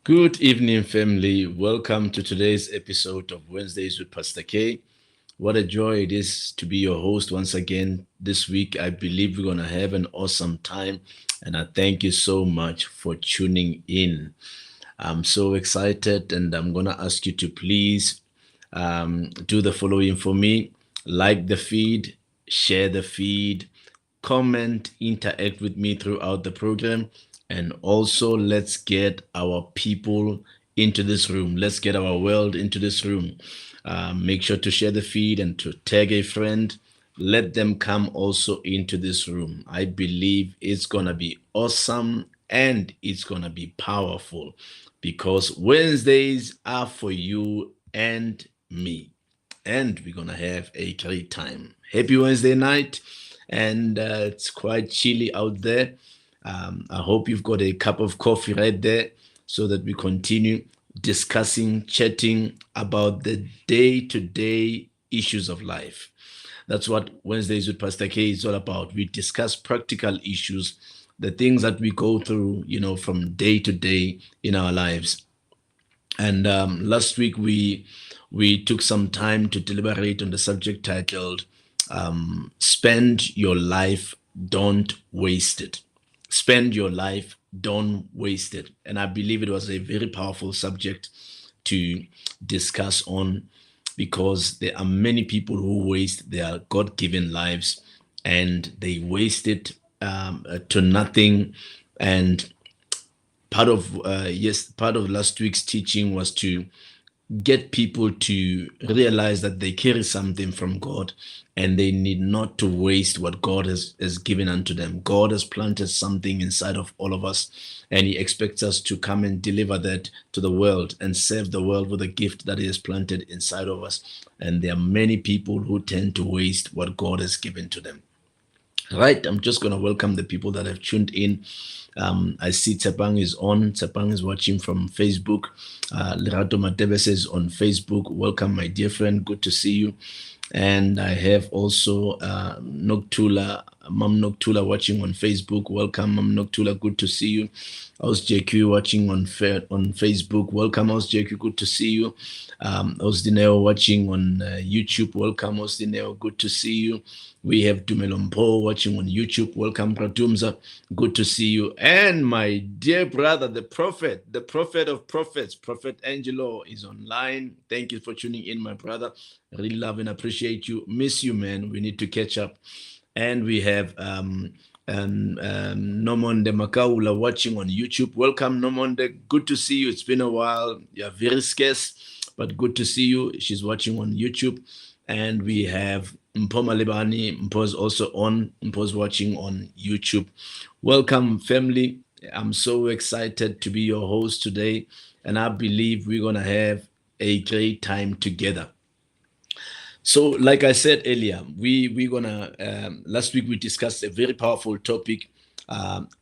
Good evening, family. Welcome to today's episode of Wednesdays with Pastor K. What a joy it is to be your host once again this week. I believe we're going to have an awesome time, and I thank you so much for tuning in. I'm so excited, and I'm going to ask you to please do the following for me: like the feed, share the feed, comment, interact with me throughout the program. And also, let's get our people into this room. Let's get our world into this room. Make sure to share the feed and to tag a friend. Let them come also into this room. I believe it's going to be awesome and it's going to be powerful because Wednesdays are for you and me. And we're going to have a great time. Happy Wednesday night. And it's quite chilly out there. I hope you've got a cup of coffee right there so that we continue discussing, chatting about the day to day issues of life. That's what Wednesdays with Pastor K is all about. We discuss practical issues, the things that we go through, from day to day in our lives. And last week we took some time to deliberate on the subject titled "Spend Your Life, Don't Waste It." Spend your life, don't waste it. And I believe it was a very powerful subject to discuss on because there are many people who waste their God-given lives and they waste it to nothing. And part of last week's teaching was to get people to realize that they carry something from God and they need not to waste what God has given unto them. God has planted something inside of all of us, and He expects us to come and deliver that to the world and serve the world with a gift that He has planted inside of us. And there are many people who tend to waste what God has given to them. Right, I'm just going to welcome the people that have tuned in. I see Tsepang is on. Tsepang is watching from Facebook. Lerato Matebese is on Facebook. Welcome, my dear friend. Good to see you. And I have also Noctula, Mam Noctula watching on Facebook. Welcome, Mam Noctula. Good to see you. How's JQ watching on Facebook? Welcome, how's JQ? Good to see you. How's Dineo watching on YouTube? Welcome, how's Dineo? Good to see you. We have Dumelompo watching on YouTube. Welcome, Pratumza. Good to see you. And my dear brother, the prophet of prophets, Prophet Angelo is online. Thank you for tuning in, my brother. Really love and appreciate you. Miss you, man. We need to catch up. And we have Nomonde Makaula watching on YouTube. Welcome, Nomonde. Good to see you. It's been a while. You're very scarce, but good to see you. She's watching on YouTube. And we have Mpoma Lebani. Mpo's also on. Mpo's watching on YouTube. Welcome, family. I'm so excited to be your host today. And I believe we're going to have a great time together. So, like I said earlier, we're gonna last week we discussed a very powerful topic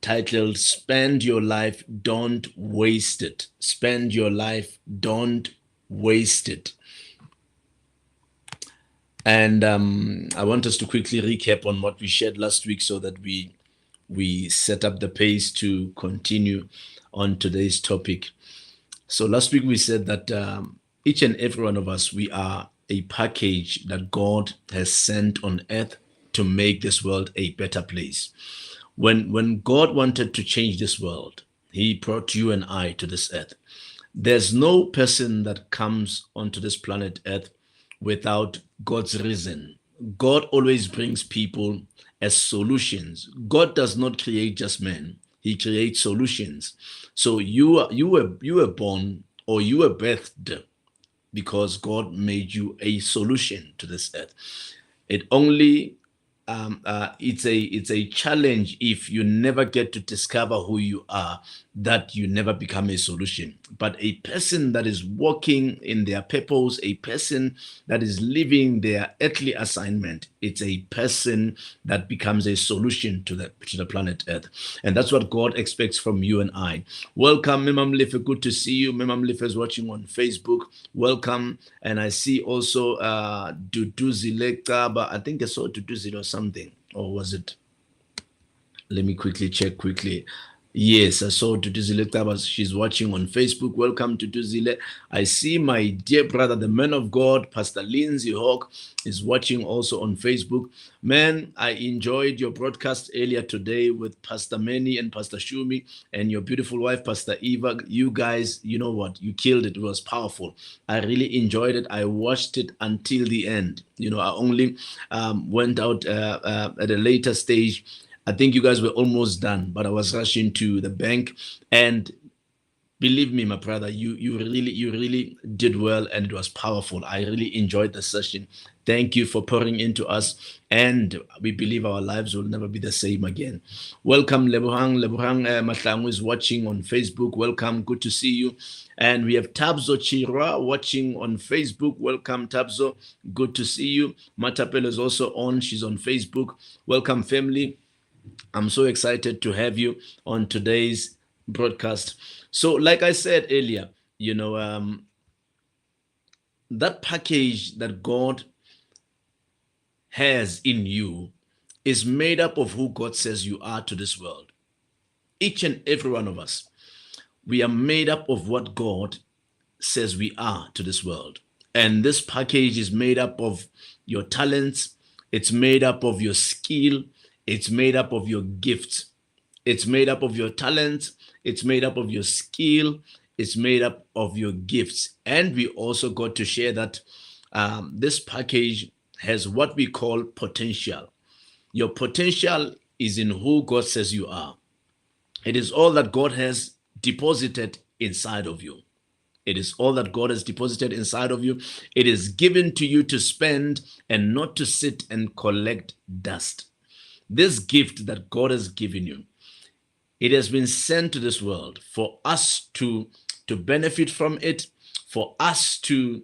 titled "Spend Your Life, Don't Waste It." Spend your life, don't waste it. And I want us to quickly recap on what we shared last week, so that we set up the pace to continue on today's topic. So last week we said that each and every one of us, we are a package that God has sent on earth to make this world a better place. When God wanted to change this world, He brought you and I to this earth. There's no person that comes onto this planet earth without God's reason. God always brings people as solutions. God does not create just men. He creates solutions. So you were born, or you were birthed, because God made you a solution to this earth. It only it's a challenge if you never get to discover who you are, that you never become a solution. But a person that is walking in their purpose, a person that is living their earthly assignment, it's a person that becomes a solution to the planet Earth. And that's what God expects from you and I. Welcome, Memam Life. Good to see you. Memam Life is watching on Facebook. Welcome. And I see also Duduzile Kaba. I think I saw Duduzile or something. Or was it? Let me quickly check quickly. Yes, I saw Tutuzile Tabas. She's watching on Facebook. Welcome to Tutuzile. I see my dear brother, the man of God, Pastor Lindsay Hawk, is watching also on Facebook. Man, I enjoyed your broadcast earlier today with Pastor Manny and Pastor Shumi and your beautiful wife, Pastor Eva. You guys, you know what? You killed it. It was powerful. I really enjoyed it. I watched it until the end. You know, I only went out at a later stage. I think you guys were almost done, but I was rushing to the bank. And believe me, my brother, you really did well, and it was powerful. I really enjoyed the session. Thank you for pouring into us, and we believe our lives will never be the same again. Welcome, Lebuhang. Lebuhang Matlangu is watching on Facebook. Welcome, good to see you. And we have Tabzo Chira watching on Facebook. Welcome, Tabzo, good to see you. Matapel is also on. She's on Facebook. Welcome, family. I'm so excited to have you on today's broadcast. So, like I said earlier, you know, that package that God has in you is made up of who God says you are to this world. Each and every one of us, we are made up of what God says we are to this world. And this package is made up of your talents, it's made up of your skill, it's made up of your gifts. It's made up of your talents. It's made up of your skill. It's made up of your gifts. And we also got to share that this package has what we call potential. Your potential is in who God says you are. It is all that God has deposited inside of you. It is all that God has deposited inside of you. It is given to you to spend and not to sit and collect dust. This gift that God has given you, it has been sent to this world for us to benefit from it, for us to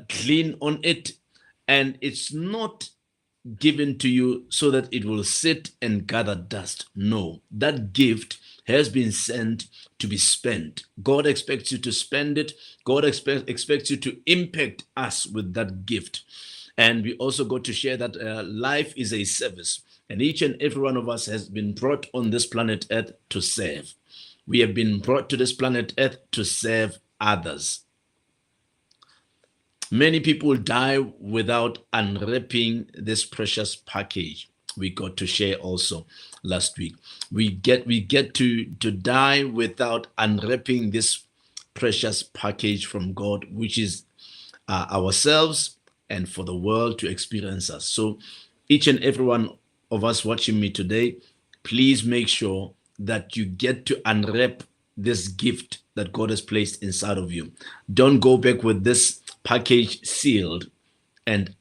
clean on it. And it's not given to you so that it will sit and gather dust. No, that gift has been sent to be spent. God expects you to spend it. God expects you to impact us with that gift. And we also got to share that life is a service. And each and every one of us has been brought on this planet Earth to serve. We have been brought to this planet Earth to serve others. Many people die without unwrapping this precious package. We got to share also last week. We get to die without unwrapping this precious package from God, which is ourselves and for the world to experience us. So each and every one of us watching me today, please make sure that you get to unwrap this gift that God has placed inside of you. Don't go back with this package sealed and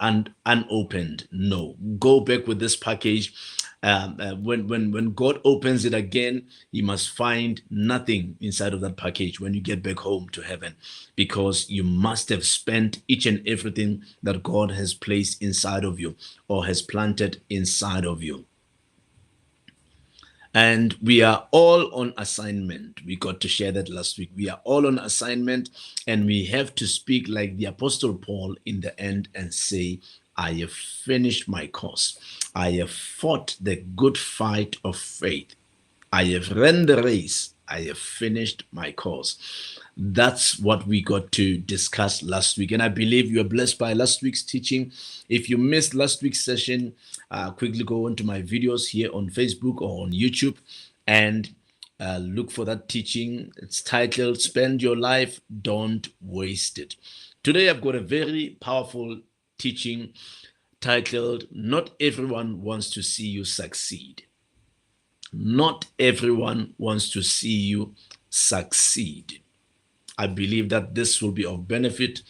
unopened. No, go back with this package. When God opens it again, you must find nothing inside of that package when you get back home to heaven, because you must have spent each and everything that God has placed inside of you or has planted inside of you. And we are all on assignment. We got to share that last week. We are all on assignment, and we have to speak like the Apostle Paul in the end and say, I have finished my course. I have fought the good fight of faith. I have run the race. I have finished my course. That's what we got to discuss last week. And I believe you are blessed by last week's teaching. If you missed last week's session, quickly go into my videos here on Facebook or on YouTube and look for that teaching. It's titled, Spend Your Life, Don't Waste It. Today, I've got a very powerful teaching titled, Not Everyone Wants to See You Succeed. Not everyone wants to see you succeed. I believe that this will be of benefit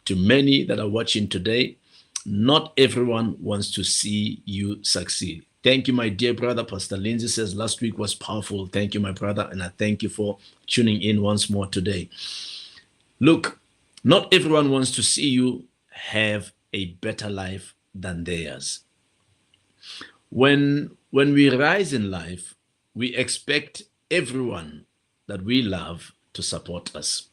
to many that are watching today. Not everyone wants to see you succeed. Thank you, my dear brother. Pastor Lindsay says last week was powerful. Thank you, my brother. And I thank you for tuning in once more today. Look, not everyone wants to see you have a better life than theirs. When we rise in life, we expect everyone that we love to support us.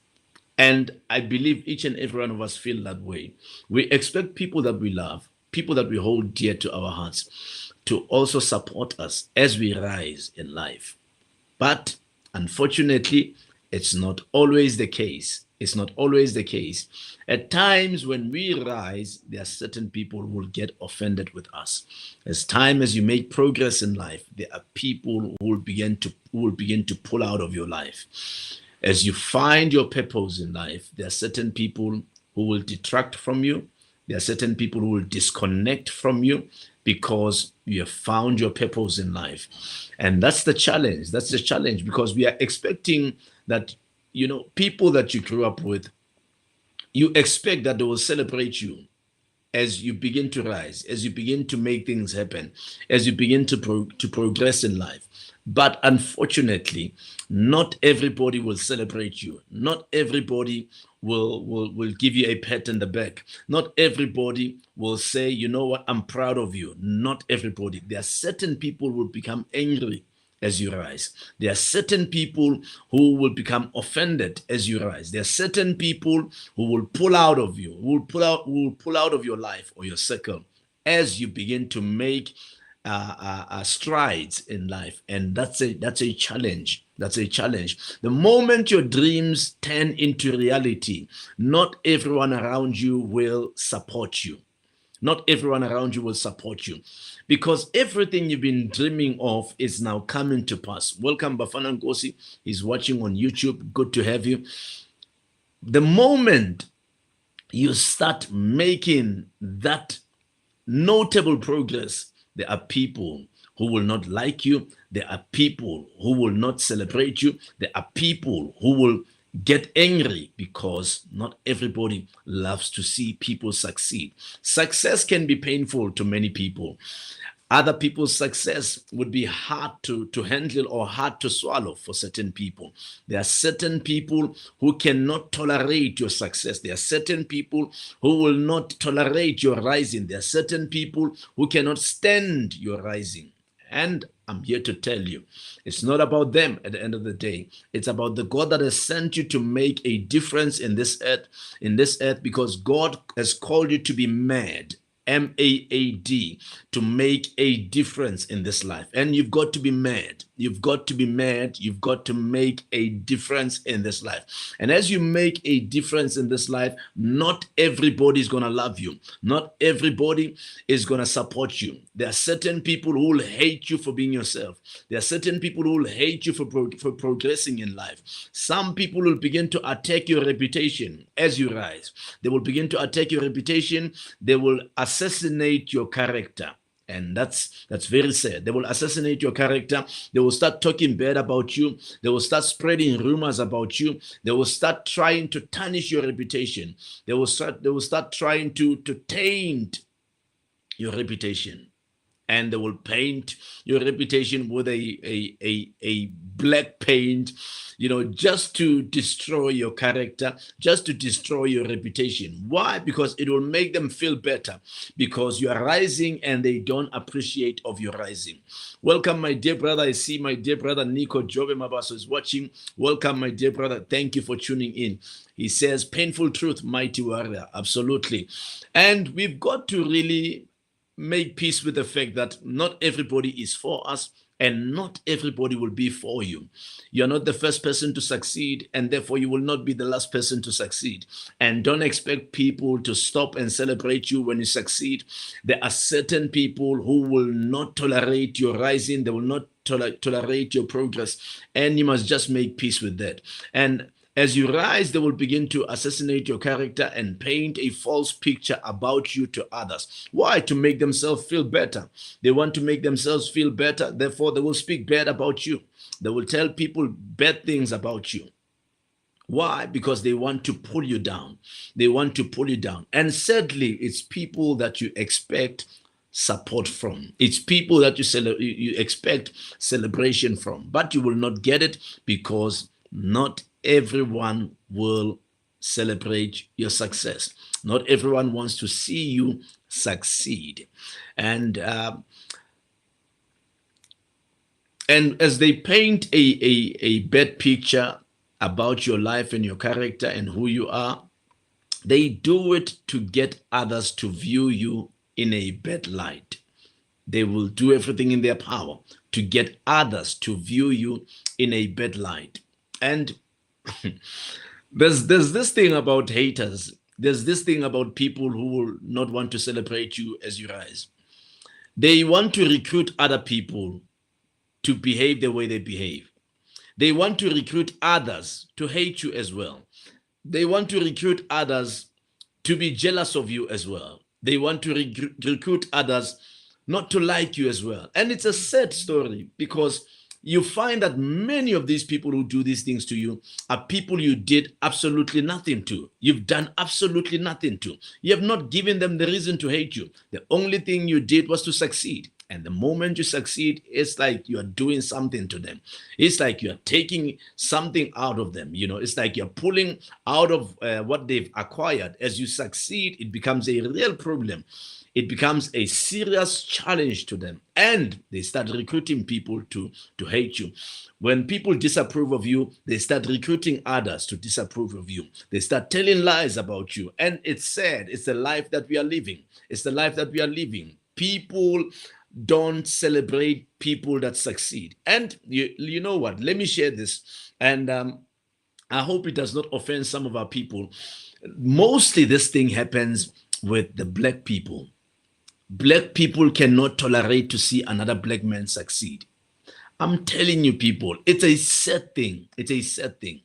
And I believe each and every one of us feel that way. We expect people that we love, people that we hold dear to our hearts, to also support us as we rise in life. But Unfortunately, it's not always the case. It's not always the case. At times when we rise, there are certain people who will get offended with us. As you make progress in life, there are people who will begin to pull out of your life. As you find your purpose in life, there are certain people who will detract from you. There are certain people who will disconnect from you because you have found your purpose in life. And that's the challenge. That's the challenge, because we are expecting that, people that you grew up with, you expect that they will celebrate you as you begin to rise, as you begin to make things happen, as you begin to progress in life. But unfortunately, not everybody will celebrate you. Not everybody will give you a pat on the back. Not everybody will say, you know what, I'm proud of you. Not everybody. There are certain people who will become angry as you rise. There are certain people who will become offended as you rise. There are certain people who will pull out of you, who will pull out of your life or your circle as you begin to make strides in life. And that's a challenge. That's a challenge. The moment your dreams turn into reality, not everyone around you will support you. Not everyone around you will support you, because everything you've been dreaming of is now coming to pass. Welcome, Bafana Ngosi. He's watching on YouTube. Good to have you. The moment you start making that notable progress, there are people who will not like you. There are people who will not celebrate you. There are people who will get angry, because not everybody loves to see people succeed. Success can be painful to many people. Other people's success would be hard to handle or hard to swallow for certain people. There are certain people who cannot tolerate your success. There are certain people who will not tolerate your rising. There are certain people who cannot stand your rising. And I'm here to tell you, it's not about them at the end of the day. It's about the God that has sent you to make a difference in this earth, because God has called you to be mad. MAAD, to make a difference in this life. And you've got to be mad. You've got to be mad. You've got to make a difference in this life. And as you make a difference in this life, not everybody is going to love you. Not everybody is going to support you. There are certain people who will hate you for being yourself. There are certain people who will hate you for progressing in life. Some people will begin to attack your reputation as you rise. They will begin to attack your reputation. They will assassinate your character. And that's very sad. They will assassinate your character. They will start talking bad about you. They will start spreading rumors about you. They will start trying to tarnish your reputation. They will start trying to taint your reputation. And they will paint your reputation with a black paint, just to destroy your character, just to destroy your reputation. Why? Because it will make them feel better, because you are rising and they don't appreciate of your rising. Welcome, my dear brother. I see my dear brother Nico Jobe Mabaso is watching. Welcome, my dear brother. Thank you for tuning in. He says, painful truth, mighty warrior. Absolutely. And we've got to really make peace with the fact that not everybody is for us, and not everybody will be for you. You're not the first person to succeed, and therefore you will not be the last person to succeed. And don't expect people to stop and celebrate you when you succeed. There are certain people who will not tolerate your rising. They will not tolerate your progress, and you must just make peace with that. And as you rise, they will begin to assassinate your character and paint a false picture about you to others. Why? To make themselves feel better. They want to make themselves feel better. Therefore, they will speak bad about you. They will tell people bad things about you. Why? Because they want to pull you down. They want to pull you down. And sadly, it's people that you expect support from. It's people that you expect celebration from. But you will not get it, because not everyone will celebrate your success. Not everyone wants to see you succeed. And as they paint a bad picture about your life and your character and who you are, they do it to get others to view you in a bad light. They will do everything in their power to get others to view you in a bad light. And there's this thing about haters. There's this thing about people who will not want to celebrate you as you rise. They want to recruit other people to behave the way they behave. They want to recruit others to hate you as well. They want to recruit others to be jealous of you as well. They want to recruit others not to like you as well. And it's a sad story, because you find that many of these people who do these things to you are people you did absolutely nothing to. You've done absolutely nothing to. You have not given them the reason to hate you. The only thing you did was to succeed. And the moment you succeed, it's like you are doing something to them. It's like you are taking something out of them. It's like you're pulling out of what they've acquired. As you succeed, it becomes a real problem. It becomes a serious challenge to them, and they start recruiting people to hate you. When people disapprove of you, they start recruiting others to disapprove of you. They start telling lies about you, and it's sad. It's the life that we are living. It's the life that we are living. People don't celebrate people that succeed. And you know what? Let me share this, and I hope it does not offend some of our people. Mostly this thing happens with the black people. Black people cannot tolerate to see another black man succeed. I'm telling you, people, it's a sad thing. It's a sad thing.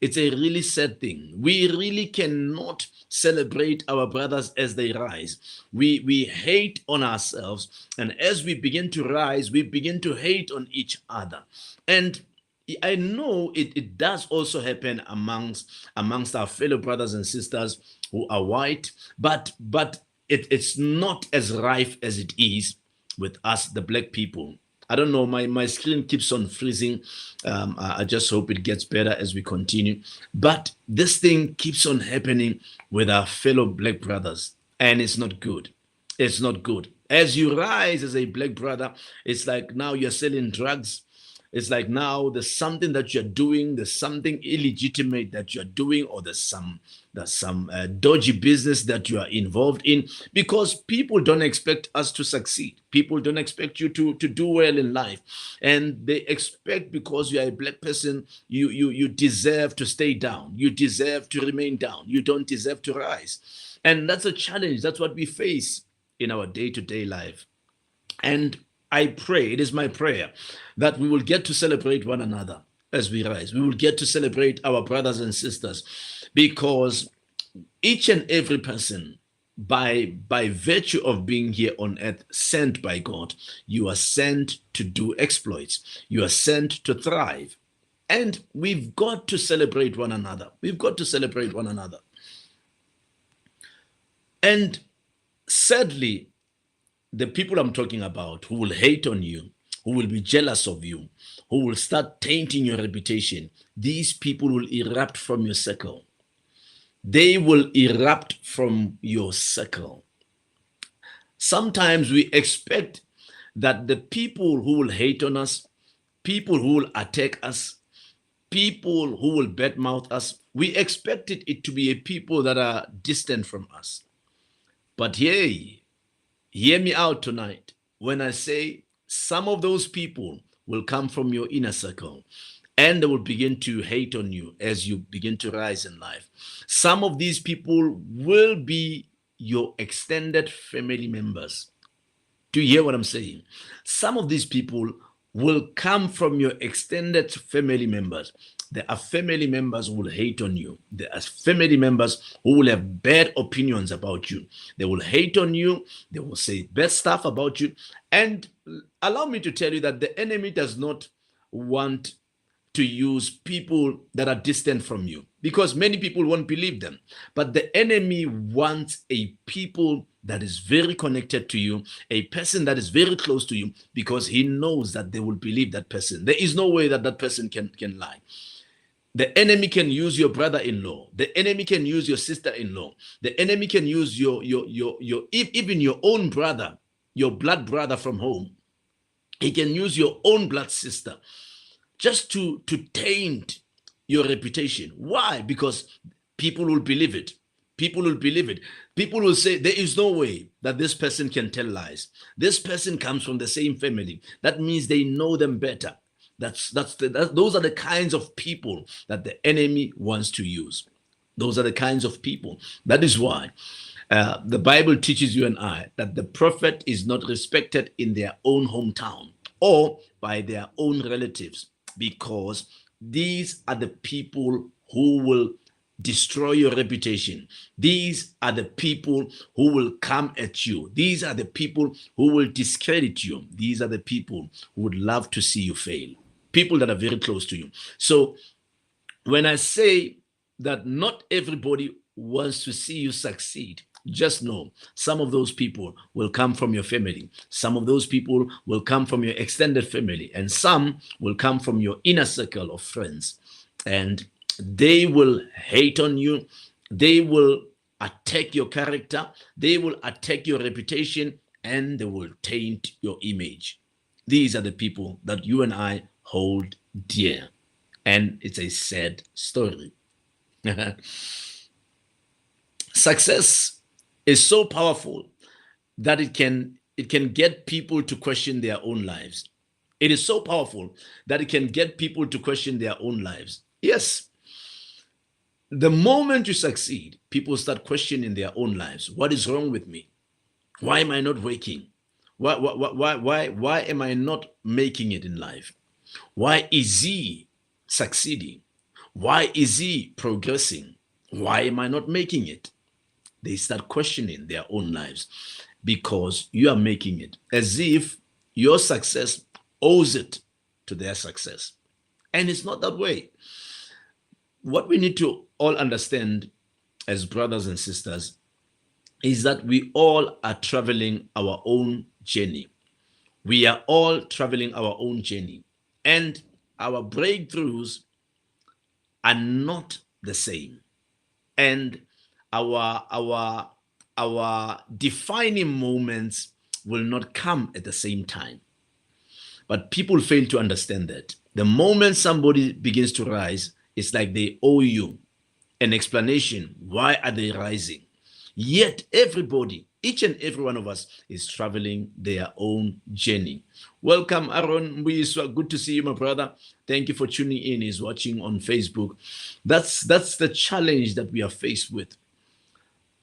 It's a really sad thing. We really cannot celebrate our brothers as they rise. We hate on ourselves, and as we begin to rise, we begin to hate on each other. And I know it does also happen amongst our fellow brothers and sisters who are white, but it's not as rife as it is with us, the black people. I don't know, my screen keeps on freezing. I just hope it gets better as we continue. But this thing keeps on happening with our fellow black brothers, and it's not good. It's not good. As you rise as a black brother, it's like now you're selling drugs. It's like now there's something that you're doing, there's something illegitimate that you're doing, or there's some dodgy business that you are involved in, because people don't expect us to succeed. People don't expect you to do well in life, and they expect, because you are a black person, you deserve to stay down. You deserve to remain down. You don't deserve to rise. And that's a challenge. That's what we face in our day-to-day life. And I pray, it is my prayer, that we will get to celebrate one another as we rise. We will get to celebrate our brothers and sisters, because each and every person, by virtue of being here on earth, sent by God, you are sent to do exploits. You are sent to thrive. And we've got to celebrate one another. We've got to celebrate one another. And sadly, the people I'm talking about who will hate on you, who will be jealous of you, who will start tainting your reputation, these people will erupt from your circle. They will erupt from your circle. Sometimes we expect that the people who will hate on us, people who will attack us, people who will badmouth us, we expected it to be a people that are distant from us. But hey, hear me out tonight when I say some of those people will come from your inner circle, and they will begin to hate on you as you begin to rise in life. Some of these people will be your extended family members. Do you hear what I'm saying? Some of these people will come from your extended family members. There are family members who will hate on you. There are family members who will have bad opinions about you. They will hate on you. They will say bad stuff about you. And allow me to tell you that the enemy does not want to use people that are distant from you, because many people won't believe them. But the enemy wants a people that is very connected to you, a person that is very close to you, because he knows that they will believe that person. There is no way that that person can lie. The enemy can use your brother-in-law. The enemy can use your sister-in-law. The enemy can use your even your own brother, your blood brother from home. He can use your own blood sister just to taint your reputation. Why? Because people will believe it. People will believe it. People will say, there is no way. that this person can tell lies. This person comes from the same family. That means they know them better. Those are the kinds of people that the enemy wants to use. Those are the kinds of people. That is why the Bible teaches you and I that the prophet is not respected in their own hometown or by their own relatives, because these are the people who will destroy your reputation. These are the people who will come at you. These are the people who will discredit you. These are the people who would love to see you fail. People that are very close to you. So when I say that not everybody wants to see you succeed, just know some of those people will come from your family. Some of those people will come from your extended family, and some will come from your inner circle of friends. And they will hate on you. They will attack your character. They will attack your reputation, and they will taint your image. These are the people that you and I hold dear. And it's a sad story. Success is so powerful that it can get people to question their own lives. It is so powerful that it can get people to question their own lives. Yes. The moment you succeed, people start questioning their own lives. What is wrong with me? Why am I not working? Why am I not making it in life? Why is he succeeding? Why is he progressing? Why am I not making it? They start questioning their own lives because you are making it, as if your success owes it to their success. And it's not that way. What we need to all understand as brothers and sisters is that we all are traveling our own journey. We are all traveling our own journey, and our breakthroughs are not the same. And our defining moments will not come at the same time. But people fail to understand that. The moment somebody begins to rise, it's like they owe you an explanation. Why are they rising? Yet everybody, each and every one of us, is traveling their own journey. Welcome, Aaron Mbuiswa. Good to see you, my brother. Thank you for tuning in. He's watching on Facebook. That's the challenge that we are faced with.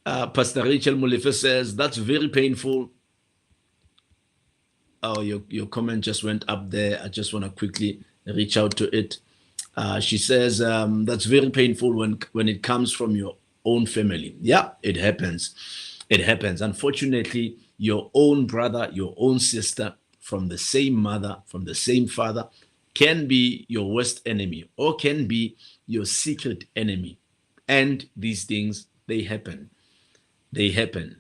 Pastor Rachel Mulefe says, that's very painful. Oh, your comment just went up there. I just want to quickly reach out to it. She says, that's very painful when it comes from your own family. Yeah, it happens. It happens. Unfortunately, your own brother, your own sister from the same mother, from the same father, can be your worst enemy or can be your secret enemy. And these things, they happen. They happen.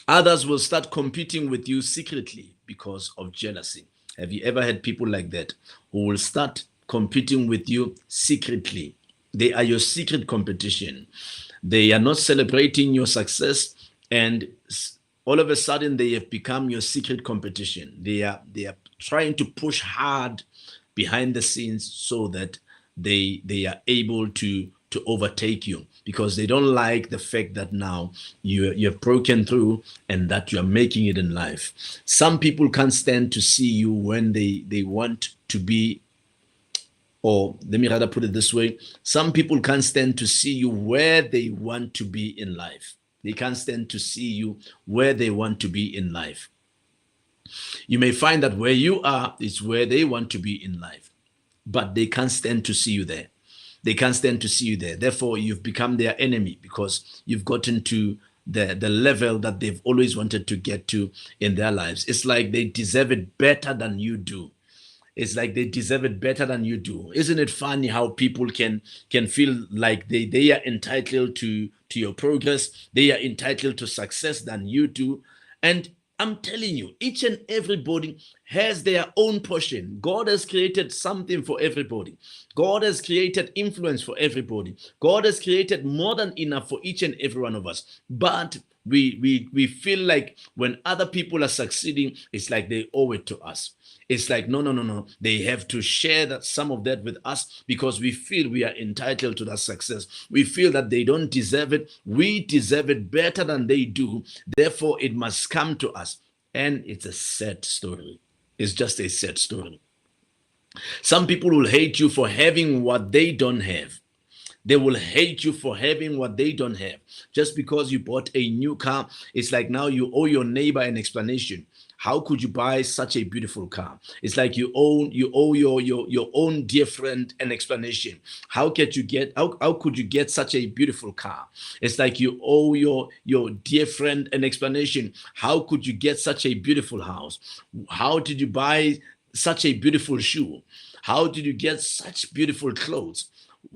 Others will start competing with you secretly because of jealousy. Have you ever had people like that who will start competing with you secretly? They are your secret competition. They are not celebrating your success, and all of a sudden they have become your secret competition. They are trying to push hard behind the scenes so that they are able to overtake you, because they don't like the fact that now you have broken through and that you are making it in life. Some people can't stand to see you when they want to be, or let me rather put it this way, some people can't stand to see you where they want to be in life. They can't stand to see you where they want to be in life. You may find that where you are is where they want to be in life, but they can't stand to see you there. They can't stand to see you there. Therefore, you've become their enemy because you've gotten to the level that they've always wanted to get to in their lives. It's like they deserve it better than you do. It's like they deserve it better than you do. Isn't it funny how people can feel like they are entitled to your progress, they are entitled to success than you do? And I'm telling you, each and everybody has their own portion. God has created something for everybody. God has created influence for everybody. God has created more than enough for each and every one of us. But We feel like when other people are succeeding, it's like they owe it to us. It's like, no. They have to share that some of that with us because we feel we are entitled to that success. We feel that they don't deserve it. We deserve it better than they do. Therefore, it must come to us. And it's a sad story. It's just a sad story. Some people will hate you for having what they don't have. They will hate you for having what they don't have. Just because you bought a new car, it's like now you owe your neighbor an explanation. How could you buy such a beautiful car? It's like you owe your own dear friend an explanation. How could you get such a beautiful car? It's like you owe your dear friend an explanation. How could you get such a beautiful house? How did you buy such a beautiful shoe? How did you get such beautiful clothes?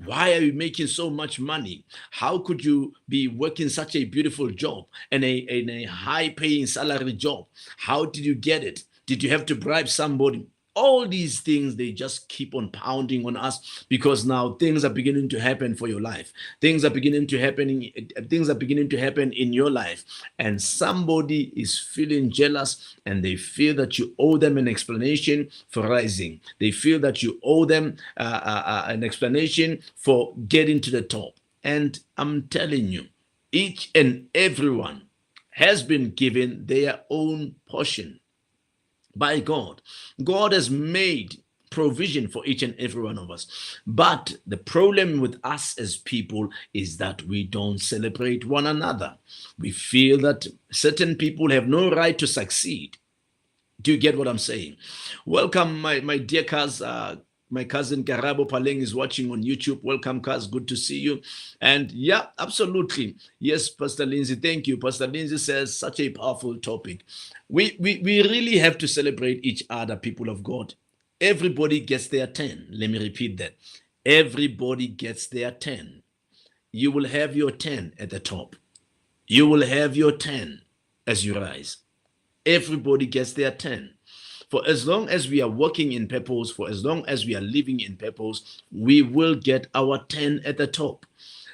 Why are you making so much money? How could you be working such a beautiful job and a high-paying salary job? How did you get it? Did you have to bribe somebody? All these things, they just keep on pounding on us because now things are beginning to happen for your life. Things are beginning to happen in your life, and somebody is feeling jealous and they feel that you owe them an explanation for rising. They feel that you owe them an explanation for getting to the top. And I'm telling you, each and everyone has been given their own portion by God. God has made provision for each and every one of us. But the problem with us as people is that we don't celebrate one another. We feel that certain people have no right to succeed. Do you get what I'm saying? Welcome, my dear cousin. My cousin Karabo Paleng is watching on YouTube. Welcome, Kaz. Good to see you. And yeah, absolutely. Yes, Pastor Lindsay. Thank you. Pastor Lindsay says such a powerful topic. We really have to celebrate each other, people of God. Everybody gets their 10. Let me repeat that. Everybody gets their 10. You will have your 10 at the top. You will have your 10 as you rise. Everybody gets their 10. For as long as we are working in purpose, for as long as we are living in purpose, we will get our 10 at the top.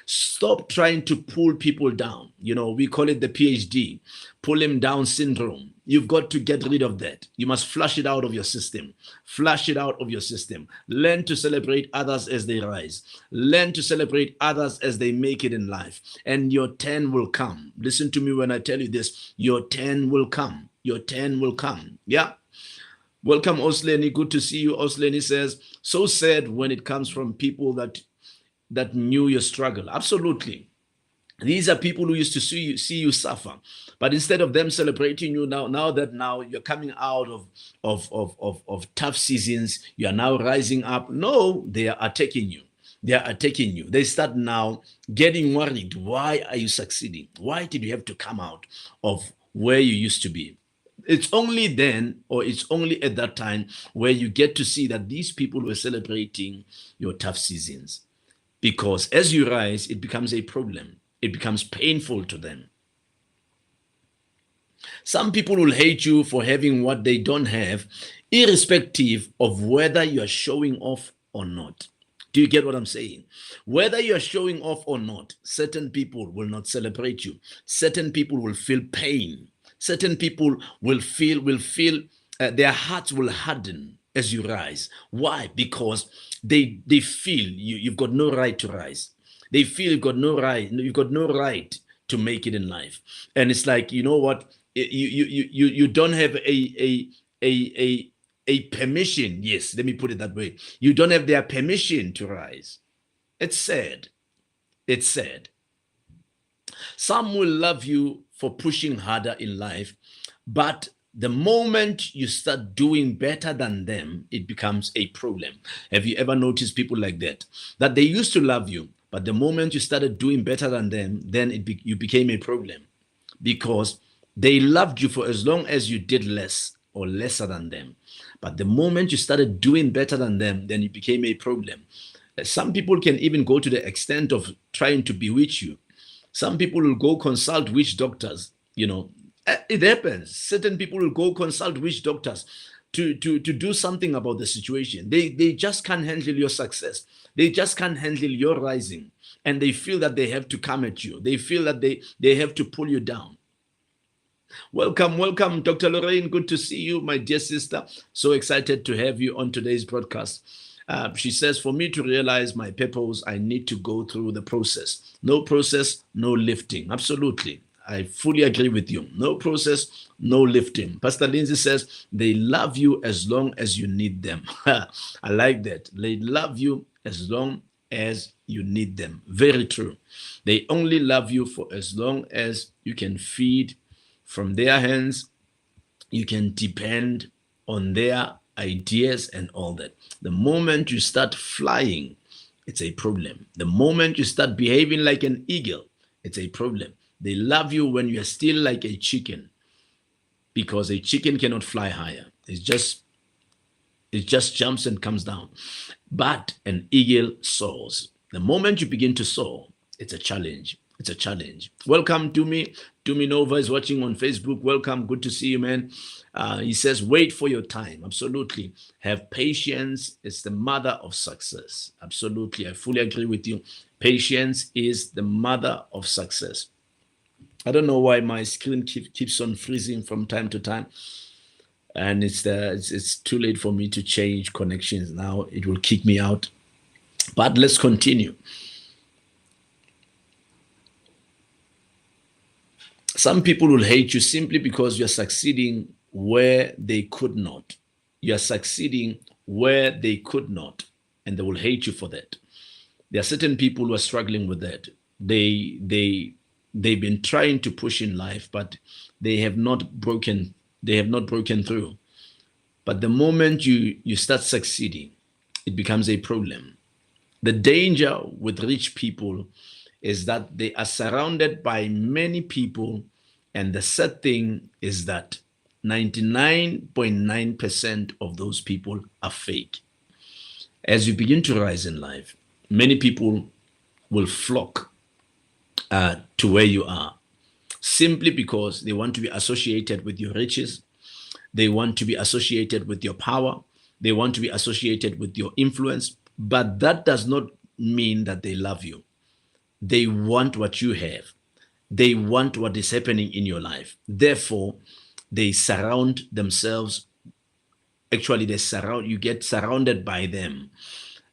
Stop trying to pull people down. We call it the PhD, pull him down syndrome. You've got to get rid of that. You must flush it out of your system. Flush it out of your system. Learn to celebrate others as they rise. Learn to celebrate others as they make it in life. And your 10 will come. Listen to me when I tell you this. Your 10 will come. Your 10 will come. Yeah. Welcome, Osleni. Good to see you. Osleni says, so sad when it comes from people that knew your struggle. Absolutely. These are people who used to see you suffer. But instead of them celebrating you now that you're coming out of tough seasons, you are now rising up. No, they are attacking you. They are attacking you. They start now getting worried. Why are you succeeding? Why did you have to come out of where you used to be? It's only then, or it's only at that time, where you get to see that these people were celebrating your tough seasons. Because as you rise, it becomes a problem. It becomes painful to them. Some people will hate you for having what they don't have, irrespective of whether you are showing off or not. Do you get what I'm saying? Whether you are showing off or not, certain people will not celebrate you. Certain people will feel pain. Certain people will feel their hearts will harden as you rise. Why? Because they feel you've got no right to rise. They feel you've got no right to make it in life. And it's like, you know what? You don't have a permission. Yes, let me put it that way. You don't have their permission to rise. It's sad. It's sad. Some will love you for pushing harder in life, but the moment you start doing better than them, it becomes a problem. Have you ever noticed people like that? That they used to love you, but the moment you started doing better than them, then you became a problem, because they loved you for as long as you did less or lesser than them. But the moment you started doing better than them, then it became a problem. Some people can even go to the extent of trying to bewitch you. Some people will go consult witch doctors. It happens. Certain people will go consult witch doctors to do something about the situation. They just can't handle your success. They just can't handle your rising. And they feel that they have to come at you. They feel that they have to pull you down. Welcome, welcome, Dr. Lorraine. Good to see you, my dear sister. So excited to have you on today's broadcast. She says, for me to realize my purpose, I need to go through the process. No process, no lifting. Absolutely. I fully agree with you. No process, no lifting. Pastor Lindsay says, they love you as long as you need them. I like that. They love you as long as you need them. Very true. They only love you for as long as you can feed from their hands. You can depend on their ideas and all that. The moment you start flying, it's a problem. The moment you start behaving like an eagle, it's a problem. They love you when you're still like a chicken, because a chicken cannot fly higher. It just jumps and comes down. But an eagle soars. The moment you begin to soar, it's a challenge. It's a challenge. Welcome to me. Dumi Nova is watching on Facebook. Welcome. Good to see you, man. He says, wait for your time. Absolutely. Have patience. It's the mother of success. Absolutely. I fully agree with you. Patience is the mother of success. I don't know why my screen keeps on freezing from time to time. And it's too late for me to change connections now. It will kick me out. But let's continue. Some people will hate you simply because you're succeeding where they could not. You're succeeding where they could not, and they will hate you for that. There are certain people who are struggling with that. They've been trying to push in life, but they have not broken through. But the moment you start succeeding, it becomes a problem. The danger with rich people is that they are surrounded by many people, and the sad thing is that 99.9% of those people are fake. As you begin to rise in life, many people will flock to where you are, simply because they want to be associated with your riches. They want to be associated with your power. They want to be associated with your influence. But that does not mean that they love you. They want what you have. They want what is happening in your life. Therefore, they surround themselves. Actually, you get surrounded by them,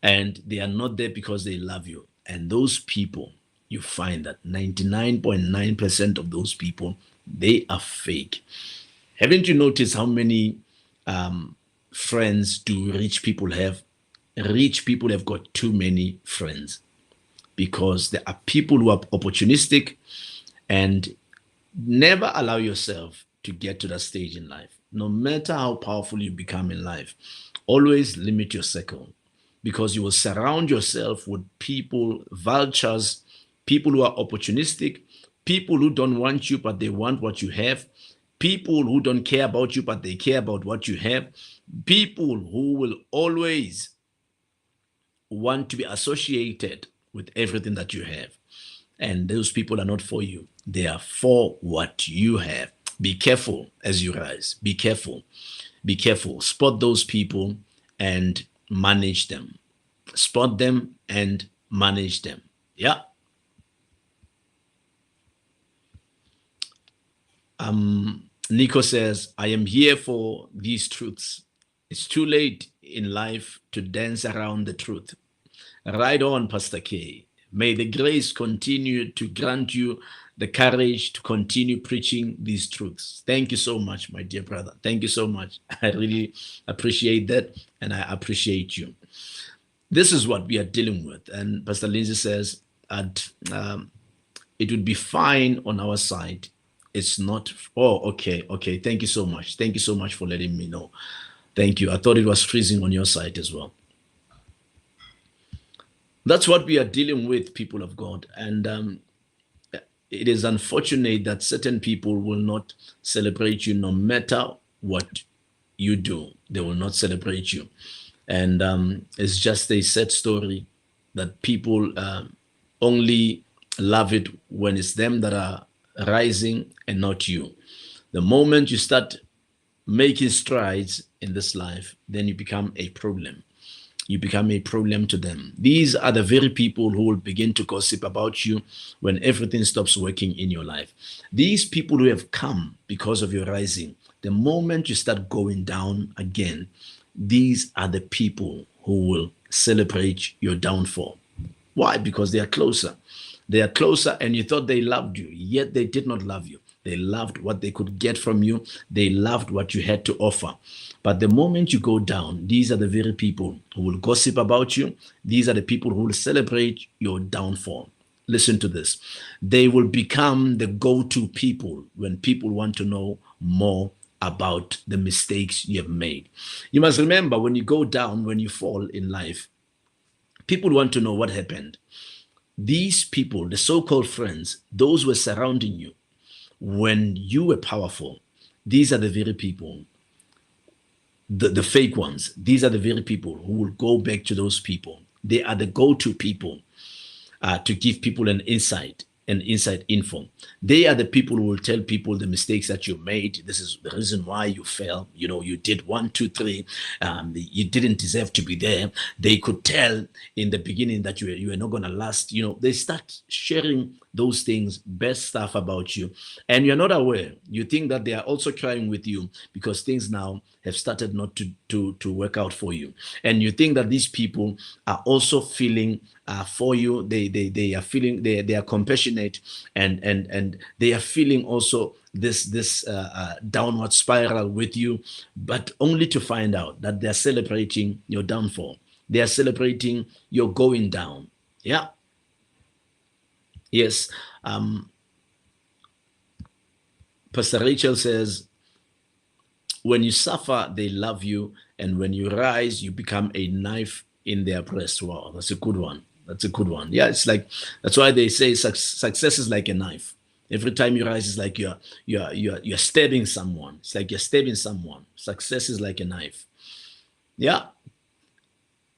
and they are not there because they love you. And those people, you find that 99.9% of those people, they are fake. Haven't you noticed how many friends do rich people have? Rich people have got too many friends, because there are people who are opportunistic, and never allow yourself to get to that stage in life. No matter how powerful you become in life, always limit your circle, because you will surround yourself with people, vultures, people who are opportunistic, people who don't want you, but they want what you have, people who don't care about you, but they care about what you have, people who will always want to be associated with everything that you have. And those people are not for you. They are for what you have. Be careful as you rise. Be careful. Be careful. Spot those people and manage them. Spot them and manage them. Yeah. Nico says, I am here for these truths. It's too late in life to dance around the truth. Right on, Pastor K. May the grace continue to grant you the courage to continue preaching these truths. Thank you so much, my dear brother. Thank you so much. I really appreciate that, and I appreciate you. This is what we are dealing with. And Pastor Lindsay says that it would be fine on our side. It's not. Oh, okay. Thank you so much. Thank you so much for letting me know. Thank you. I thought it was freezing on your side as well. That's what we are dealing with, people of God. And it is unfortunate that certain people will not celebrate you no matter what you do. They will not celebrate you. And it's just a sad story that people only love it when it's them that are rising and not you. The moment you start making strides in this life, then you become a problem. you become a problem to them. These are the very people who will begin to gossip about you when everything stops working in your life. These people who have come because of your rising, the moment you start going down again, these are the people who will celebrate your downfall. Why? Because they are closer. They are closer, and you thought they loved you, yet they did not love you. They loved what they could get from you. They loved what you had to offer. But the moment you go down, these are the very people who will gossip about you. These are the people who will celebrate your downfall. Listen to this. They will become the go-to people when people want to know more about the mistakes you have made. You must remember, when you go down, when you fall in life, people want to know what happened. These people, the so-called friends, those who were surrounding you when you were powerful, these are the very people, the fake ones. These are the very people who will go back to those people. They are the go-to people to give people an inside info. They are the people who will tell people the mistakes that you made. This is the reason why you fell. You know, you did 1, 2, 3. You didn't deserve to be there. They could tell in the beginning that you were not going to last. You know, they start sharing those things, best stuff about you, and you're not aware. You think that they are also crying with you because things now have started not to work out for you, and you think that these people are also feeling for you. They are feeling, they are compassionate, and they are feeling also this downward spiral with you, but only to find out that they are celebrating your downfall. They are celebrating your going down. Yeah. Yes. Pastor Rachel says, when you suffer, they love you, and when you rise, you become a knife in their breast. Wow, that's a good one. That's a good one. Yeah, it's like, that's why they say success is like a knife. Every time you rise, it's like you're stabbing someone. It's like you're stabbing someone. Success is like a knife. Yeah.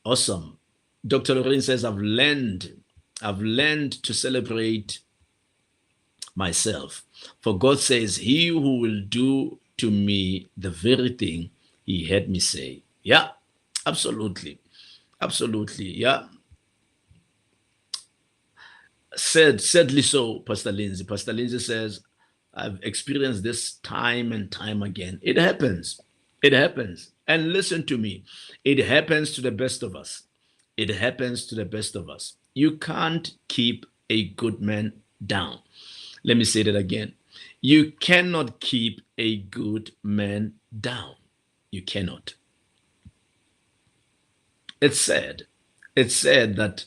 Awesome. Dr. Lorraine says, I've learned to celebrate myself. For God says, he who will do to me the very thing he heard me say. Yeah, absolutely. Absolutely. Yeah. Sadly so, Pastor Lindsay. Pastor Lindsay says, I've experienced this time and time again. It happens. It happens. And listen to me. It happens to the best of us. It happens to the best of us. You can't keep a good man down. Let me say that again. You cannot keep a good man down. You cannot. It's sad. It's sad that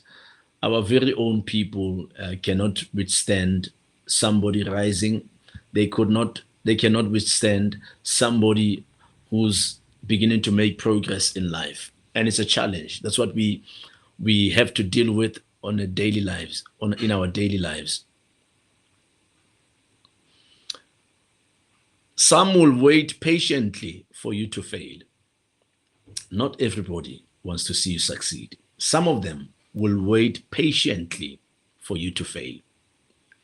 our very own people cannot withstand somebody rising. They cannot withstand somebody who's beginning to make progress in life. And it's a challenge. That's what we have to deal with on a daily lives, in our daily lives. Some will wait patiently for you to fail. Not everybody wants to see you succeed. Some of them will wait patiently for you to fail.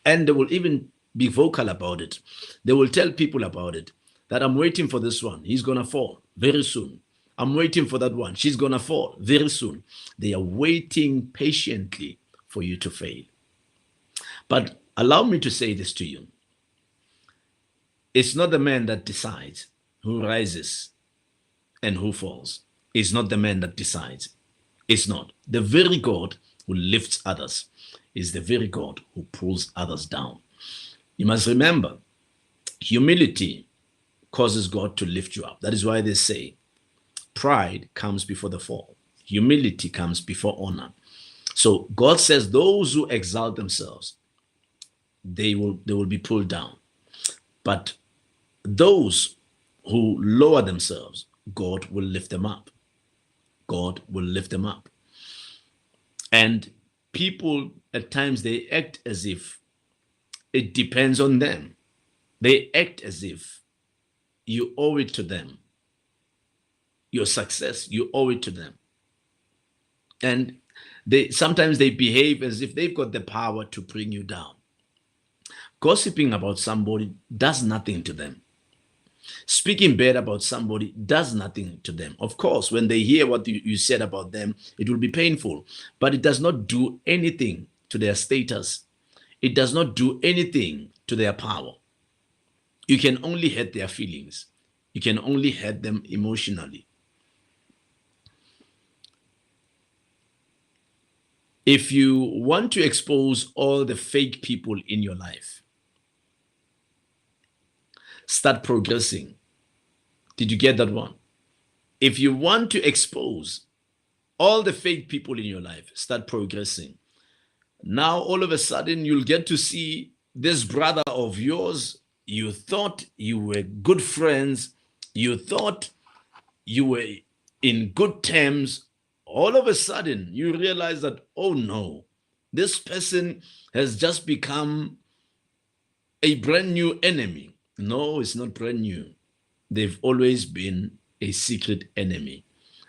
And they will even be vocal about it. They will tell people about it, that I'm waiting for this one. He's going to fall very soon. I'm waiting for that one. She's going to fall very soon. They are waiting patiently for you to fail. But allow me to say this to you. It's not the man that decides who rises and who falls. It's not the man that decides. It's not. The very God who lifts others is the very God who pulls others down. You must remember, humility causes God to lift you up. That is why they say pride comes before the fall. Humility comes before honor. So God says those who exalt themselves, they will be pulled down. But those who lower themselves, God will lift them up. God will lift them up. And people at times, they act as if it depends on them. They act as if you owe it to them. Your success, you owe it to them. And sometimes they behave as if they've got the power to bring you down. Gossiping about somebody does nothing to them. Speaking bad about somebody does nothing to them. Of course, when they hear what you said about them, it will be painful, but it does not do anything to their status. It does not do anything to their power. You can only hurt their feelings. You can only hurt them emotionally. If you want to expose all the fake people in your life, start progressing. Did you get that one? If you want to expose all the fake people in your life, start progressing. Now, all of a sudden, you'll get to see this brother of yours. You thought you were good friends. You thought you were in good terms. All of a sudden, you realize that, oh no, this person has just become a brand new enemy. No, it's not brand new. They've always been a secret enemy.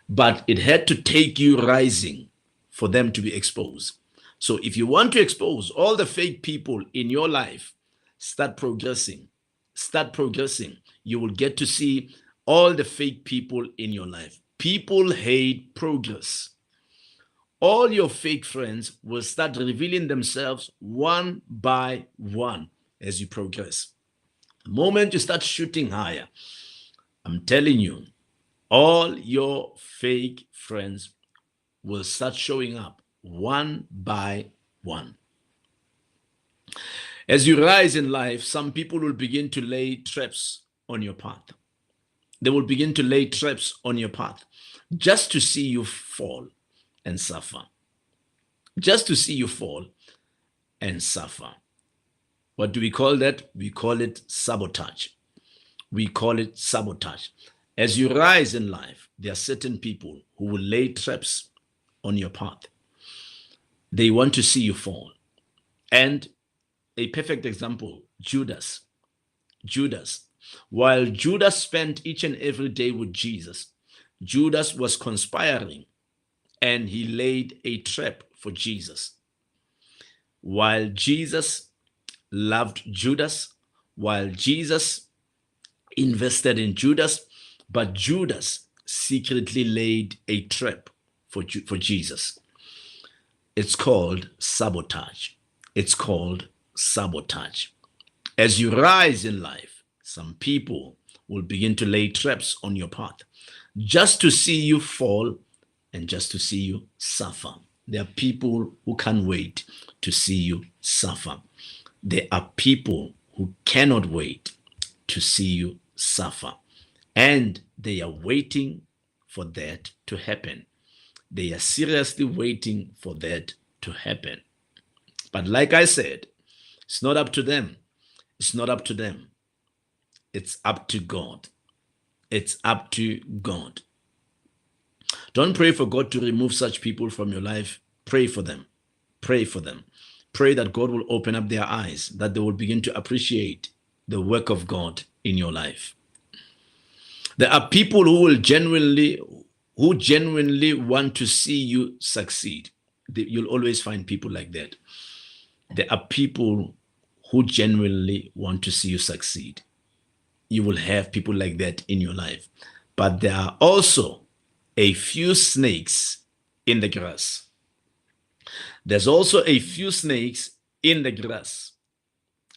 But it had to take you rising for them to be exposed. So if you want to expose all the fake people in your life, start progressing. Start progressing. You will get to see all the fake people in your life. People hate progress. All your fake friends will start revealing themselves one by one as you progress. The moment you start shooting higher, I'm telling you, all your fake friends will start showing up one by one. As you rise in life, some people will begin to lay traps on your path. They will begin to lay traps on your path just to see you fall and suffer. Just to see you fall and suffer. What do we call that? We call it sabotage. We call it sabotage. As you rise in life, there are certain people who will lay traps on your path. They want to see you fall. And a perfect example, Judas. Judas. While Judas spent each and every day with Jesus, Judas was conspiring and he laid a trap for Jesus. While Jesus loved Judas, while Jesus invested in Judas, but Judas secretly laid a trap for Jesus. It's called sabotage. It's called sabotage. As you rise in life, some people will begin to lay traps on your path just to see you fall and just to see you suffer. There are people who can't wait to see you suffer. There are people who cannot wait to see you suffer. And they are waiting for that to happen. They are seriously waiting for that to happen. But like I said, it's not up to them. It's not up to them. It's up to God. It's up to God. Don't pray for God to remove such people from your life. Pray for them. Pray for them. Pray that God will open up their eyes, that they will begin to appreciate the work of God in your life. There are people who genuinely want to see you succeed. You'll always find people like that. There are people who genuinely want to see you succeed. You will have people like that in your life. But there are also a few snakes in the grass. There's also a few snakes in the grass.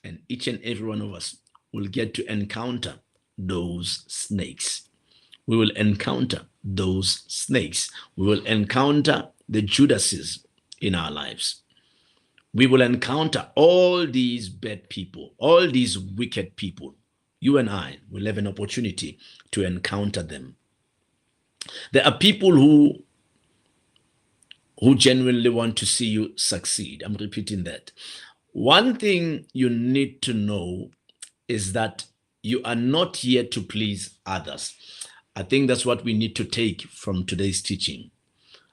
And each and every one of us will get to encounter those snakes. We will encounter those snakes. We will encounter the Judases in our lives. We will encounter all these bad people, all these wicked people. You and I will have an opportunity to encounter them. There are people who genuinely want to see you succeed. I'm repeating that. One thing you need to know is that you are not here to please others. I think that's what we need to take from today's teaching.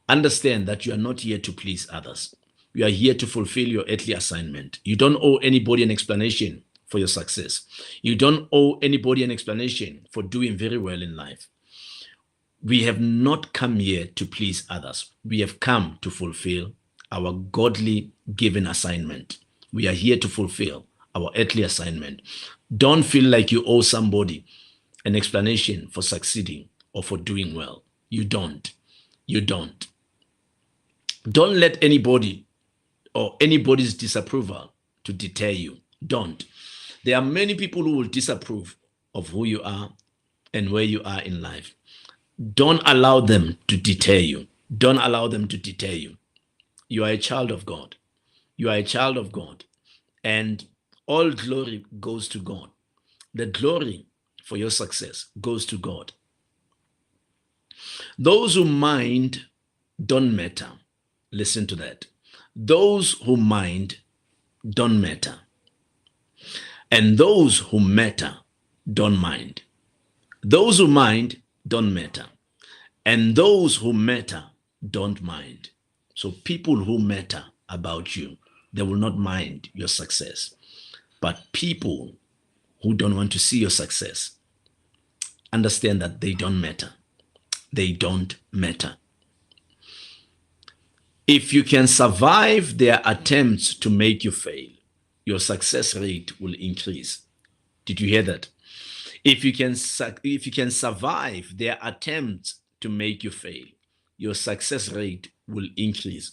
Understand that you are not here to please others. You are here to fulfill your earthly assignment. You don't owe anybody an explanation for your success. You don't owe anybody an explanation for doing very well in life. We have not come here to please others. We have come to fulfill our godly given assignment. We are here to fulfill our earthly assignment. Don't feel like you owe somebody an explanation for succeeding or for doing well. You don't. You don't. Don't let anybody or anybody's disapproval to deter you. Don't. There are many people who will disapprove of who you are and where you are in life. Don't allow them to deter you. Don't allow them to deter you. You are a child of God. You are a child of God. And all glory goes to God. The glory for your success goes to God. Those who mind don't matter. Listen to that. Those who mind don't matter. And those who matter don't mind. Those who mind don't matter. And those who matter don't mind. So people who matter about you, they will not mind your success. But people who don't want to see your success, understand that they don't matter. They don't matter. If you can survive their attempts to make you fail, your success rate will increase. Did you hear that? If you can survive their attempts to make you fail, your success rate will increase.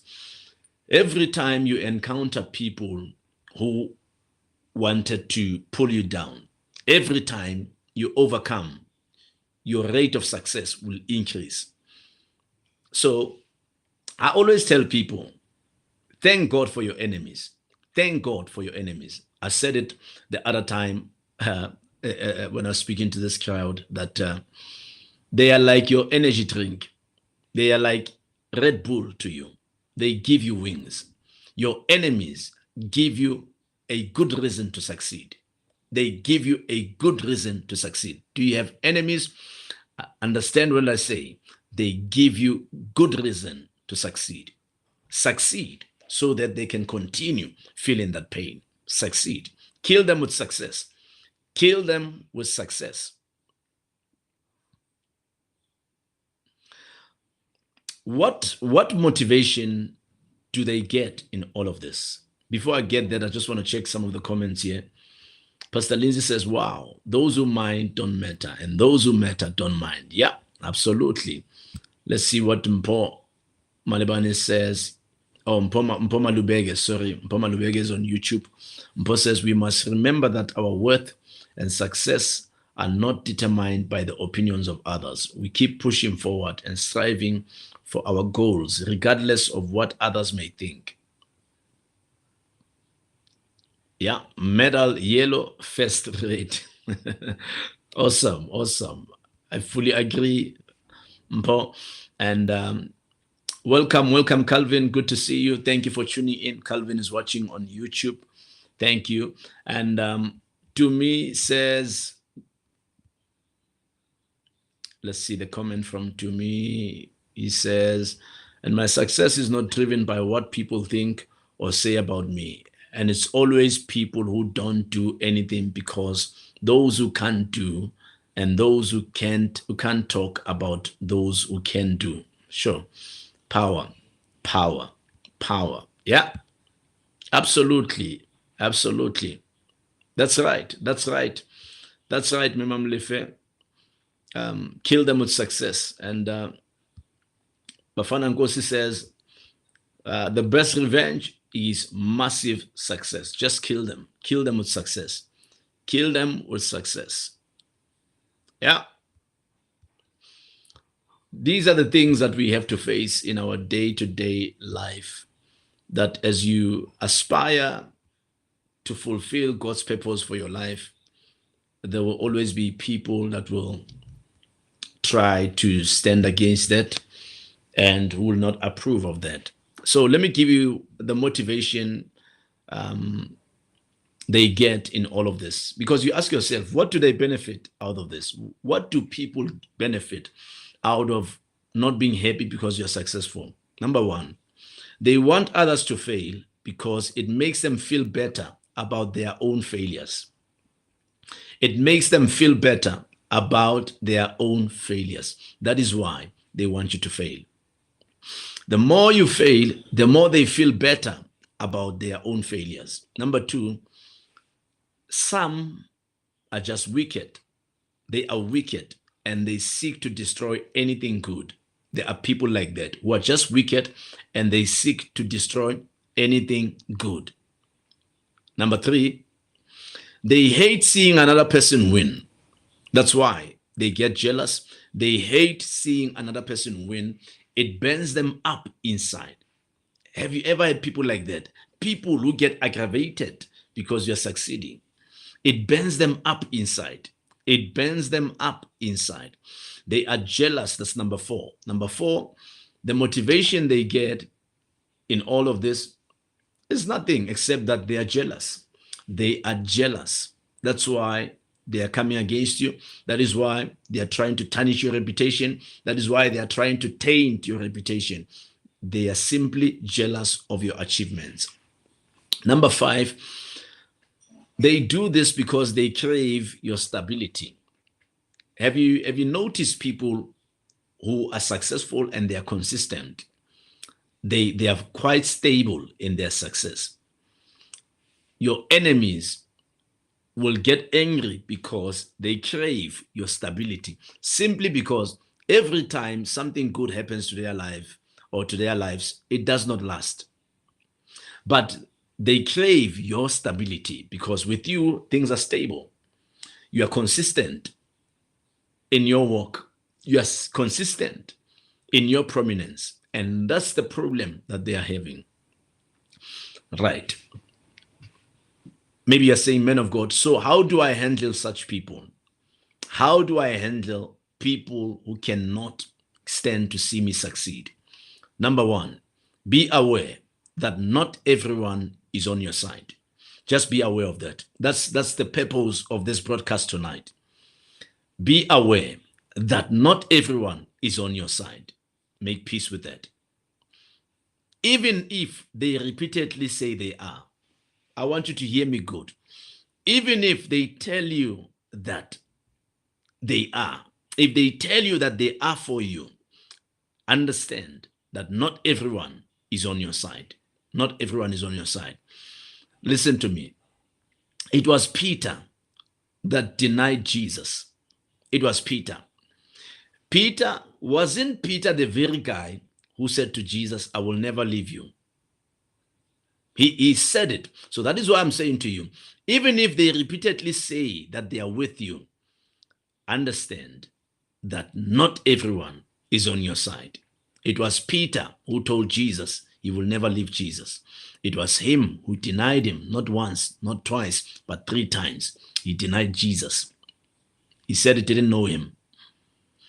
Every time you encounter people who wanted to pull you down, every time you overcome, your rate of success will increase. So I always tell people, thank God for your enemies. Thank God for your enemies. I said it the other time when I was speaking to this crowd, that they are like your energy drink. They are like Red Bull to you. They give you wings. Your enemies give you a good reason to succeed. They give you a good reason to succeed. Do you have enemies? Understand what I say. They give you good reason to succeed. Succeed so that they can continue feeling that pain. Succeed. Kill them with success. Kill them with success. What motivation do they get in all of this? Before I get there, I just want to check some of the comments here. Pastor Lindsay says, wow, those who mind don't matter, and those who matter don't mind. Yeah, absolutely. Let's see what Mpo Malebane says. Oh, Mpoma Lubege, sorry. Mpoma Lubege is on YouTube. Mpo says, we must remember that our worth and success are not determined by the opinions of others. We keep pushing forward and striving for our goals, regardless of what others may think. Yeah, medal yellow first rate. Awesome, awesome. I fully agree, Mpo. And welcome, Calvin. Good to see you. Thank you for tuning in. Calvin is watching on YouTube. Thank you. And to me says, let's see the comment from To Me. He says, and my success is not driven by what people think or say about me. And it's always people who don't do anything, because those who can't do and those who can't talk about those who can do. Sure. Power. Yeah, absolutely. That's right, Mimam Lefe. Kill them with success. And Bafana Ngosi says, the best revenge is massive success. Just kill them with success. Kill them with success. Yeah. These are the things that we have to face in our day-to-day life, that as you aspire to fulfill God's purpose for your life, there will always be people that will try to stand against that and will not approve of that. So let me give you the motivation they get in all of this, because you ask yourself, what do they benefit out of this? What do people benefit out of not being happy because you're successful? Number one, they want others to fail because it makes them feel better about their own failures. It makes them feel better about their own failures. That is why they want you to fail. The more you fail, the more they feel better about their own failures. Number two, some are just wicked. They are wicked and they seek to destroy anything good. There are people like that who are just wicked and they seek to destroy anything good. Number 3, they hate seeing another person win. That's why they get jealous. They hate seeing another person win. It burns them up inside. Have you ever had people like that? People who get aggravated because you're succeeding. It burns them up inside. It burns them up inside. They are jealous. That's number 4. Number 4, the motivation they get in all of this is nothing except that they are jealous. They are jealous. That's why they are coming against you. That is why they are trying to tarnish your reputation. That is why they are trying to taint your reputation. They are simply jealous of your achievements. Number 5, they do this because they crave your stability. Have you noticed people who are successful and they are consistent? They are quite stable in their success. Your enemies will get angry because they crave your stability, simply because every time something good happens to their life or to their lives, it does not last. But they crave your stability because with you, things are stable. You are consistent in your work. You are consistent in your prominence. And that's the problem that they are having. Right. Maybe you're saying, man of God, so how do I handle such people? How do I handle people who cannot stand to see me succeed? Number 1, be aware that not everyone is on your side. Just be aware of that. That's the purpose of this broadcast tonight. Be aware that not everyone is on your side. Make peace with that. Even if they repeatedly say they are, I want you to hear me good. Even if they tell you that they are, if they tell you that they are for you, understand that not everyone is on your side. Not everyone is on your side. Listen to me. It was Peter that denied Jesus. It was Peter. Wasn't Peter the very guy who said to Jesus, I will never leave you? He said it. So that is why I'm saying to you, even if they repeatedly say that they are with you, understand that not everyone is on your side. It was Peter who told Jesus he will never leave Jesus. It was him who denied him, not once, not twice, but 3 times. He denied Jesus. He said he didn't know him.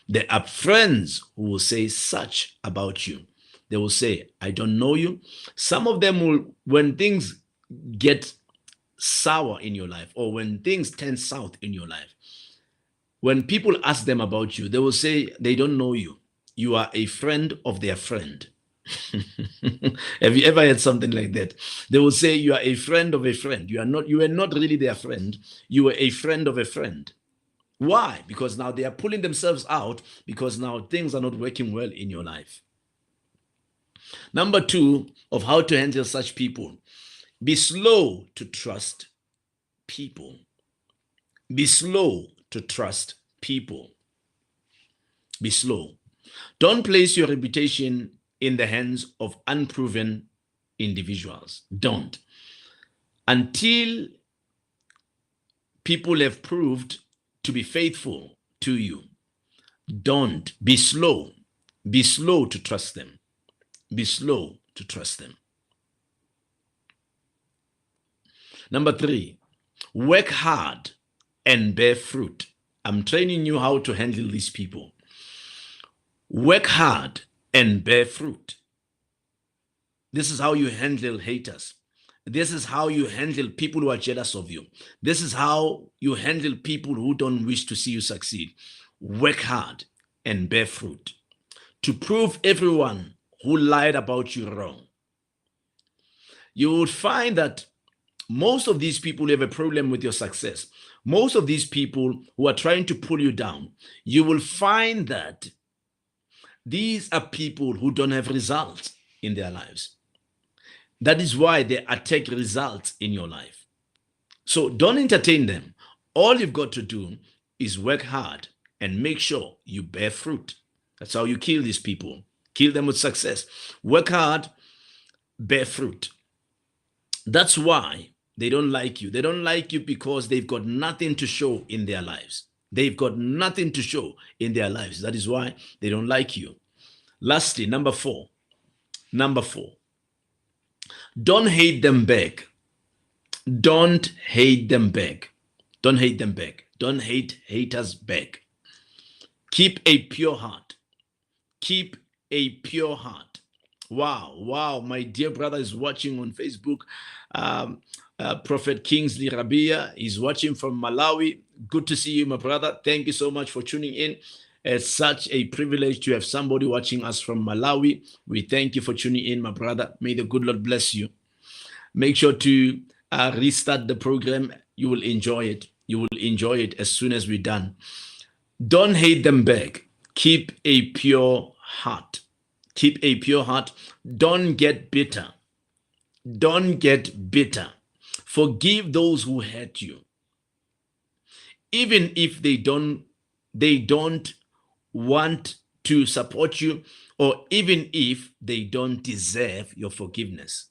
There are friends who will say such about you. They will say, I don't know you. Some of them will, when things get sour in your life or when things turn south in your life, when people ask them about you, they will say they don't know you. You are a friend of their friend. Have you ever had something like that? They will say you are a friend of a friend. You were not really their friend. You were a friend of a friend. Why? Because now they are pulling themselves out because now things are not working well in your life. Number 2 of how to handle such people, be slow to trust people. Be slow to trust people. Be slow. Don't place your reputation in the hands of unproven individuals. Don't. Until people have proved to be faithful to you, don't. Be slow. Be slow to trust them. Be slow to trust them. Number 3, work hard and bear fruit. I'm training you how to handle these people. Work hard and bear fruit. This is how you handle haters. This is how you handle people who are jealous of you. This is how you handle people who don't wish to see you succeed. Work hard and bear fruit to prove everyone who lied about you wrong. You would find that most of these people have a problem with your success. Most of these people who are trying to pull you down, you will find that these are people who don't have results in their lives. That is why they attack results in your life. So don't entertain them. All you've got to do is work hard and make sure you bear fruit. That's how you kill these people. Kill them with success. Work hard, bear fruit. That's why they don't like you. They don't like you because they've got nothing to show in their lives. They've got nothing to show in their lives. That is why they don't like you. Lastly, number four. Don't hate them back. Don't hate them back. Don't hate them back. Don't hate haters back. Keep a pure heart. Keep a pure heart. Wow. My dear brother is watching on Facebook. Prophet Kingsley Rabia is watching from Malawi. Good to see you, my brother. Thank you so much for tuning in. It's such a privilege to have somebody watching us from Malawi. We thank you for tuning in, my brother. May the good Lord bless you. Make sure to restart the program. You will enjoy it. You will enjoy it as soon as we're done. Don't hate them back. Keep a pure heart. Keep a pure heart. Don't get bitter. Don't get bitter. Forgive those who hurt you. Even if they don't want to support you, or even if they don't deserve your forgiveness.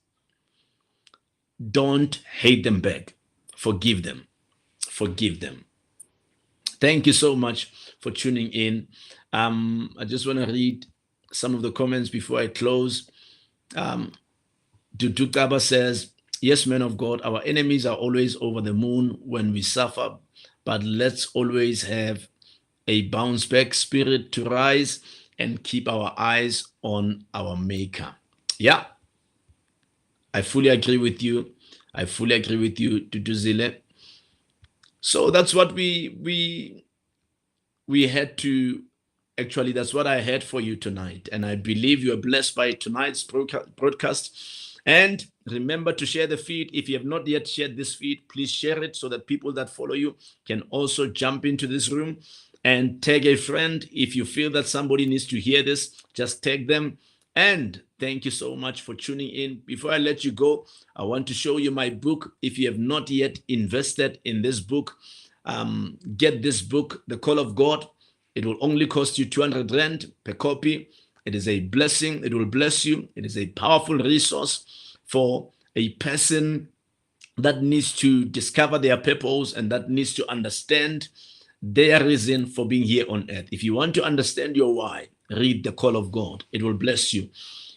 Don't hate them back. Forgive them. Forgive them. Thank you so much for tuning in. I just want to read some of the comments before I close. Dudukaba says, yes, man of God, our enemies are always over the moon when we suffer, but let's always have a bounce back spirit to rise and keep our eyes on our maker. Yeah, I fully agree with you. I fully agree with you, Duduzile. So that's what we had to, actually, that's what I had for you tonight. And I believe you are blessed by tonight's broadcast. And remember to share the feed. If you have not yet shared this feed, please share it so that people that follow you can also jump into this room and tag a friend. If you feel that somebody needs to hear this, just tag them. And thank you so much for tuning in. Before I let you go, I want to show you my book. If you have not yet invested in this book, get this book, The Call of God. It will only cost you 200 Rand per copy. It is a blessing. It will bless you. It is a powerful resource for a person that needs to discover their purpose and that needs to understand their reason for being here on earth. If you want to understand your why, read The Call of God. It will bless you.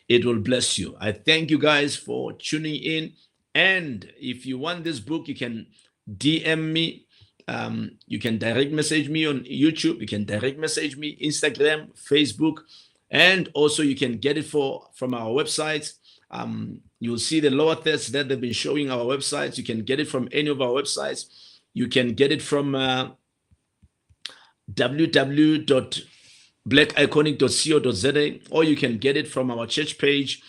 It will bless you. I thank you guys for tuning in. And if you want this book, you can DM me. You can direct message me on YouTube. You can direct message me Instagram, Facebook, and also you can get it from our websites. You'll see the lower text that they've been showing our websites. You can get it from any of our websites. You can get it from www.blackiconic.co.za, or you can get it from our church page,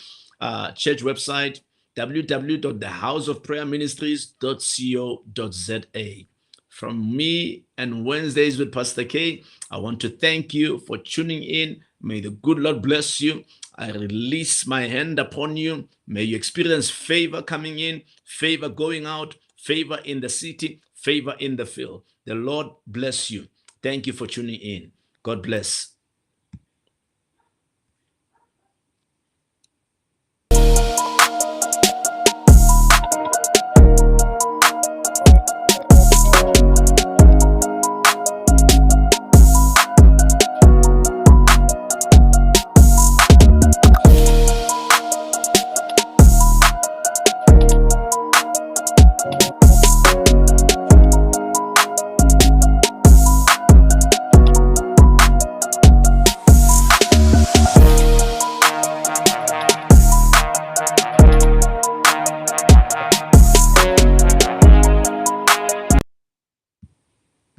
church website, www.thehouseofprayerministries.co.za. From me and Wednesdays with Pastor K, I want to thank you for tuning in. May the good Lord bless you. I release my hand upon you. May you experience favor coming in, favor going out, favor in the city, favor in the field. The Lord bless you. Thank you for tuning in. God bless.